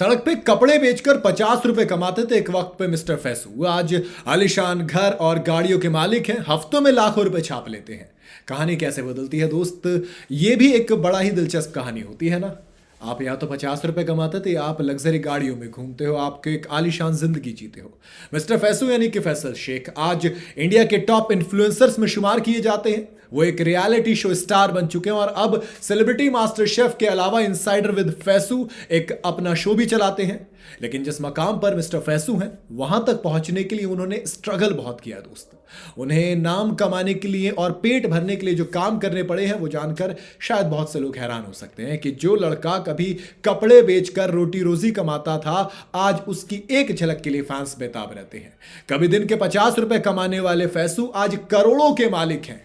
सड़क पे कपड़े बेचकर 50 रुपए कमाते थे एक वक्त पे मिस्टर फैसू। आज आलीशान घर और गाड़ियों के मालिक हैं, हफ्तों में लाखों रुपए छाप लेते हैं। कहानी कैसे बदलती है दोस्त, ये भी एक बड़ा ही दिलचस्प कहानी होती है ना। आप या तो 50 रुपए कमाते थे, आप लग्जरी गाड़ियों में घूमते हो, आपके एक आलीशान जिंदगी जीते हो। मिस्टर फैसू यानी कि फैसल शेख आज इंडिया के टॉप इन्फ्लुएंसर्स में शुमार किए जाते हैं। वो एक रियलिटी शो स्टार बन चुके हैं और अब सेलिब्रिटी मास्टर शेफ के अलावा इनसाइडर विद फैसू एक अपना शो भी चलाते हैं। लेकिन जिस मकाम पर मिस्टर फैसू हैं, वहां तक पहुंचने के लिए उन्होंने स्ट्रगल बहुत किया दोस्त। उन्हें नाम कमाने के लिए और पेट भरने के लिए जो काम करने पड़े हैं, वो जानकर शायद बहुत से लोग हैरान हो सकते हैं कि जो लड़का कभी कपड़े बेचकर रोटी रोजी कमाता था, आज उसकी एक झलक के लिए फैंस बेताब रहते हैं। कभी दिन के 50 रुपए कमाने वाले फैसू आज करोड़ों के मालिक हैं।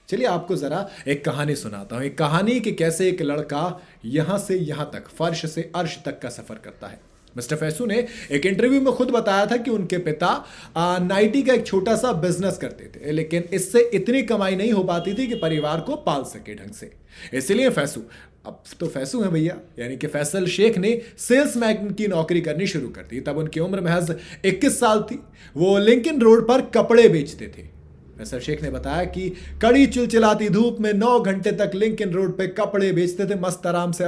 चलिए आपको जरा एक कहानी सुनाता हूं, एक कहानी कि कैसे एक लड़का यहां से यहां तक, फर्श से अर्श तक का सफर करता है। मिस्टर फैसू ने एक इंटरव्यू में खुद बताया था कि उनके पिता नाइटी का एक छोटा सा बिजनेस करते थे, लेकिन इससे इतनी कमाई नहीं हो पाती थी कि परिवार को पाल सके ढंग से। इसलिए फैसू, अब तो फैसू है भैया, यानी कि फैसल शेख ने सेल्समैन की नौकरी करनी शुरू कर दी। तब उनकी उम्र महज 21 साल थी। वो लिंकन रोड पर कपड़े बेचते थे। फैसल शेख ने बताया कि कड़ी चिलचिलाती धूप में 9 घंटे तक लिंकन रोड पे कपड़े बेचते थे, मस्त आराम से।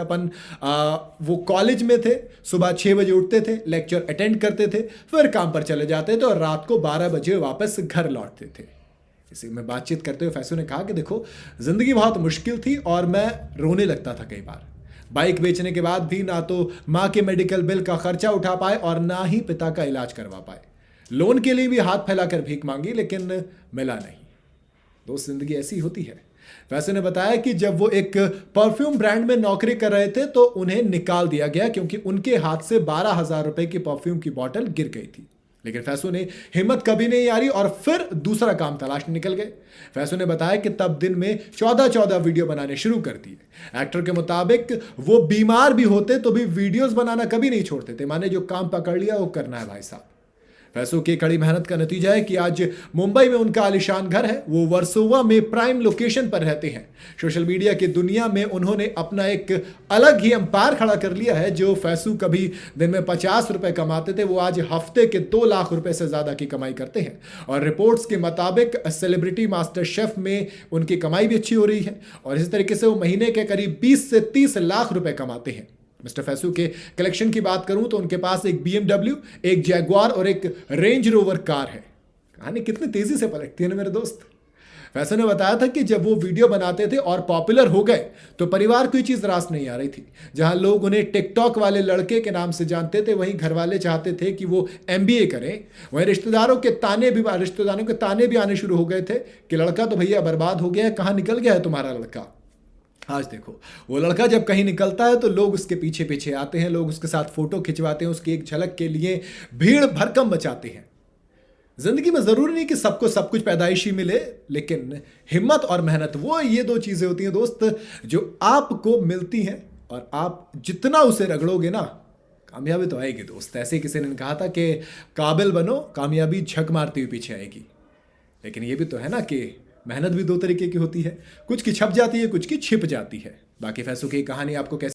वो कॉलेज में थे, सुबह 6 बजे उठते थे, लेक्चर अटेंड करते थे, फिर काम पर चले जाते थे और रात को 12 बजे वापस घर लौटते थे। इसी में बातचीत करते हुए फैसू ने कहा कि देखो, जिंदगी बहुत मुश्किल थी और मैं रोने लगता था कई बार। बाइक बेचने के बाद भी ना तो माँ के मेडिकल बिल का खर्चा उठा पाए और ना ही पिता का इलाज करवा पाए। लोन के लिए भी हाथ फैलाकर भीख मांगी, लेकिन मिला नहीं। दोस्त, जिंदगी ऐसी होती है। फैसू ने बताया कि जब वो एक परफ्यूम ब्रांड में नौकरी कर रहे थे तो उन्हें निकाल दिया गया क्योंकि उनके हाथ से 12,000 रुपए की परफ्यूम की बोतल गिर गई थी। लेकिन फैसू ने हिम्मत कभी नहीं हारी और फिर दूसरा काम तलाशने निकल गए। फैसू ने बताया कि तब दिन में 14 वीडियो बनाने शुरू कर दिए। एक्टर के मुताबिक वो बीमार भी होते तो भी वीडियोस बनाना कभी नहीं छोड़ते थे। माने जो काम पकड़ लिया वो करना है भाई साहब। फैसू की कड़ी मेहनत का नतीजा है कि आज मुंबई में उनका आलीशान घर है। वो वर्सोवा में प्राइम लोकेशन पर रहते हैं। सोशल मीडिया की दुनिया में उन्होंने अपना एक अलग ही एम्पायर खड़ा कर लिया है। जो फैसू कभी दिन में 50 रुपए कमाते थे, वो आज हफ्ते के 2 लाख रुपए से ज्यादा की कमाई करते हैं। और रिपोर्ट्स के मुताबिक सेलिब्रिटी मास्टर शेफ में उनकी कमाई भी अच्छी हो रही है और इस तरीके से वो महीने के करीब 20 से 30 लाख रुपए कमाते हैं। मिस्टर फैसू के कलेक्शन की बात करूं तो उनके पास एक BMW, एक जैगुआर और एक रेंज रोवर कार है। कहानी कितनी तेजी से पलटती है ना मेरे दोस्त। फैसू ने बताया था कि जब वो वीडियो बनाते थे और पॉपुलर हो गए तो परिवार को ये चीज रास नहीं आ रही थी। जहां लोग उन्हें टिकटॉक वाले लड़के के नाम से जानते थे, वहीं घर वाले चाहते थे कि वो MBA करें। वहीं रिश्तेदारों के ताने भी आने शुरू हो गए थे कि लड़का तो भैया बर्बाद हो गया है, कहाँ निकल गया है तुम्हारा लड़का। आज देखो, वो लड़का जब कहीं निकलता है तो लोग उसके पीछे पीछे आते हैं, लोग उसके साथ फोटो खिंचवाते हैं, उसकी एक झलक के लिए भीड़ भरकम मचाते हैं। जिंदगी में जरूरी नहीं कि सबको सब कुछ पैदाइशी मिले, लेकिन हिम्मत और मेहनत, वो ये 2 चीजें होती हैं दोस्त जो आपको मिलती हैं और आप जितना उसे रगड़ोगे ना, कामयाबी तो आएगी दोस्त। ऐसे किसी ने कहा था कि काबिल बनो, कामयाबी झक मारती हुई पीछे आएगी। लेकिन ये भी तो है ना कि मेहनत भी 2 तरीके की होती है, कुछ की छप जाती है, कुछ की छिप जाती है। बाकी फैसू की कहानी आपको कैसे